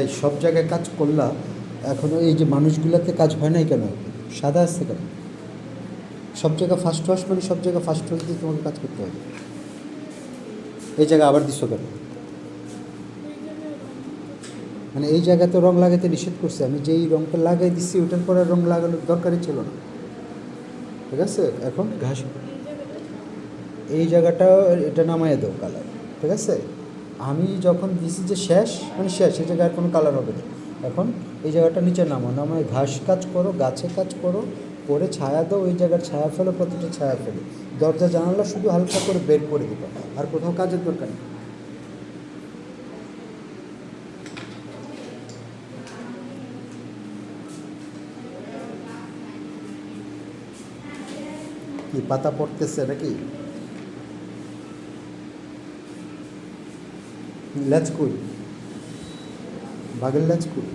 এই সব জায়গায় কাজ করলা, এখনও এই যে মানুষগুলোতে কাজ হয় নাই কেন? সাদা আসছে কেন? সব জায়গায় ফার্স্ট ওয়াশ মানে সব জায়গায় ফার্স্ট ওয়াশ দিয়ে তোমাকে কাজ করতে হবে। এই জায়গায় আবার দিছো কেন? মানে এই জায়গায় তো রং লাগাতে নিষেধ করছে, আমি যেই রংটা লাগাই দিচ্ছি ওটার পরে রং লাগানোর দরকারই ছিল না। ঠিক আছে, এখন ঘাস এই জায়গাটা এটা নামাইয়া দাও কালার। ঠিক আছে, আমি যখন দিছি যে শেষ মানে শেষ, এই জায়গায় আর কোনো কালার হবে না। এখন এই জায়গাটা নিচে নামায় ঘাস কাজ করো, গাছে কাজ করো, করে ছায়া দাও, ওই জায়গার ছায়া ফেলো, প্রতিটা ছায়া ফেলো, দরজা জানালা শুধু হালকা করে বের করে দিবা, আর কোথাও কাজের দরকার নেই। কি পাতা পড়তেছে নাকি? লেজ কই? বাঘের লেজ কই?